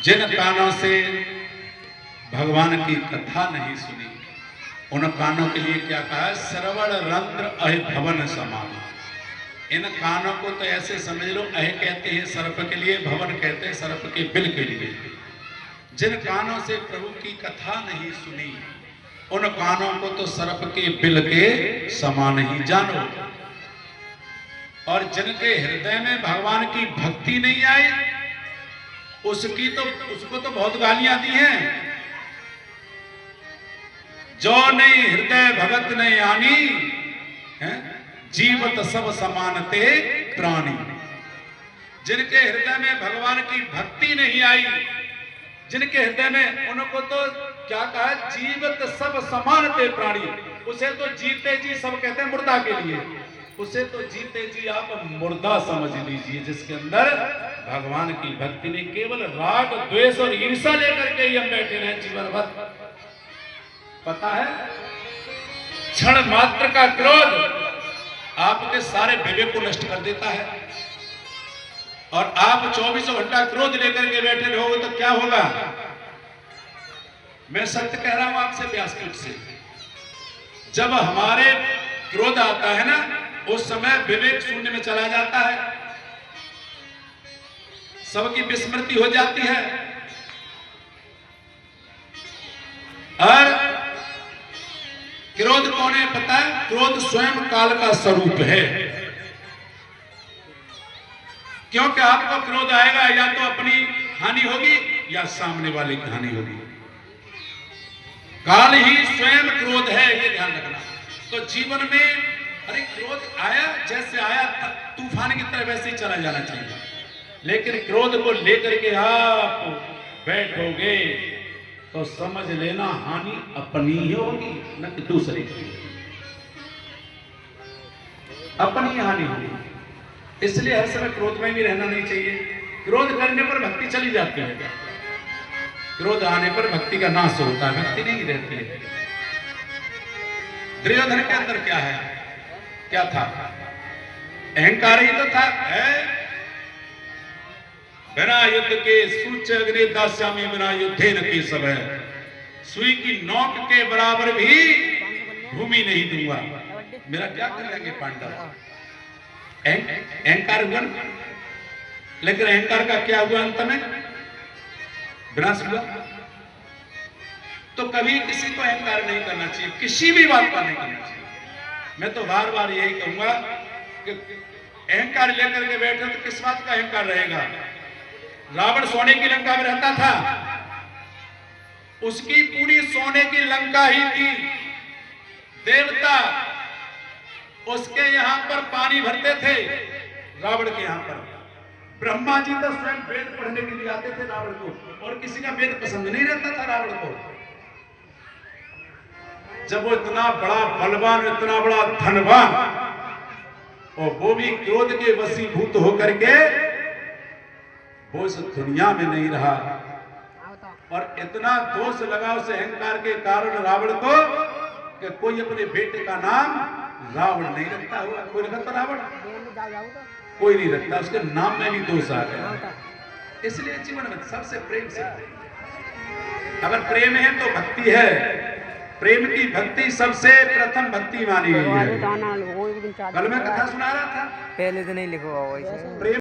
जिन कानों से भगवान की कथा नहीं सुनी, उन कानों के लिए क्या कहा है? श्रवण रंध्र अह भवन समान। इन कानों को तो ऐसे समझ लो, अह कहते हैं सर्प के लिए, भवन कहते हैं सर्प के बिल के लिए। जिन कानों से प्रभु की कथा नहीं सुनी, उन कानों को तो सर्प के बिल के समान ही जानो। और जिनके हृदय में भगवान की भक्ति नहीं आई, उसको तो बहुत गालियां दी हैं। जो नहीं हृदय भगत नहीं आनी है, जीवत सब समानते प्राणी। जिनके हृदय में भगवान की भक्ति नहीं आई, जिनके हृदय में, उनको तो क्या कहा? जीवत सब समानते प्राणी। उसे तो जीते जी सब कहते हैं मुर्दा के लिए, उसे तो जीते जी आप मुर्दा समझ लीजिए, जिसके अंदर भगवान की भक्ति नहीं। केवल राग द्वेष और ईर्ष्या लेकर के ही हम बैठे रहे जीवन भर। पता है, क्षण मात्र का क्रोध आपके सारे विवेक को नष्ट कर देता है। और आप 24 घंटा क्रोध लेकर के बैठे रहोगे तो क्या होगा? मैं सत्य कह रहा हूं आपसे व्यासपीठ से। जब हमारे क्रोध आता है ना, उस समय विवेक शून्य में चला जाता है, सबकी विस्मृति हो जाती है। और क्रोध कौन है पता है? क्रोध स्वयं काल का स्वरूप है। क्योंकि आपको क्रोध आएगा, या तो अपनी हानि होगी या सामने वाले की हानि होगी। काल ही स्वयं क्रोध है, ये ध्यान रखना। तो जीवन में अरे क्रोध आया, जैसे आया तूफान की तरह वैसे ही चला जाना चाहिए। लेकिन क्रोध को लेकर के आप बैठोगे तो समझ लेना हानि अपनी ही होगी, न कि दूसरे की। अपनी हानि होगी। इसलिए हर समय क्रोध में भी रहना नहीं चाहिए। क्रोध करने पर भक्ति चली जाती है, क्रोध आने पर भक्ति का नाश होता है, भक्ति नहीं रहती है। दुर्योधन के अंदर क्या है? क्या था? अहंकार ही तो था। बिना युद्ध के सूच अग्नि दास्यामी, बिना युद्धे न की सब है। सुई की नोक के बराबर भी भूमि नहीं दूंगा। मेरा क्या कर लेंगे पांडव? अहंकार हुआ, लेकिन अहंकार का क्या हुआ? अंत में विनाश हुआ। तो कभी किसी को अहंकार नहीं करना चाहिए, किसी भी बात का नहीं करना चाहिए। मैं तो बार बार यही कहूंगा कि अहंकार लेकर के बैठे तो किस बात का अहंकार रहेगा? रावण सोने की लंका में रहता था, उसकी पूरी सोने की लंका ही थी। देवता उसके यहां पर पानी भरते थे, रावण के यहां पर। ब्रह्मा जी तो स्वयं वेद पढ़ने के लिए आते थे रावण को, और किसी का वेद पसंद नहीं रहता था रावण को। जब वो इतना बड़ा बलवान, इतना बड़ा धनवान, और वो भी क्रोध के वशीभूत होकर के वो इस दुनिया में नहीं रहा। और इतना दोष लगा उसे अहंकार के कारण रावण को कि कोई अपने बेटे का नाम रावण नहीं रखता हुआ। कोई रखता रावण? कोई नहीं रखता। उसके नाम में भी दोष आ गया। इसलिए जीवन में सबसे प्रेम से, अगर प्रेम है तो भक्ति है। प्रेम की भक्ति सबसे प्रथम भक्ति मानी गई है। कल मैं कथा सुना रहा था, पहले तो नहीं लिखा हुआ। प्रेम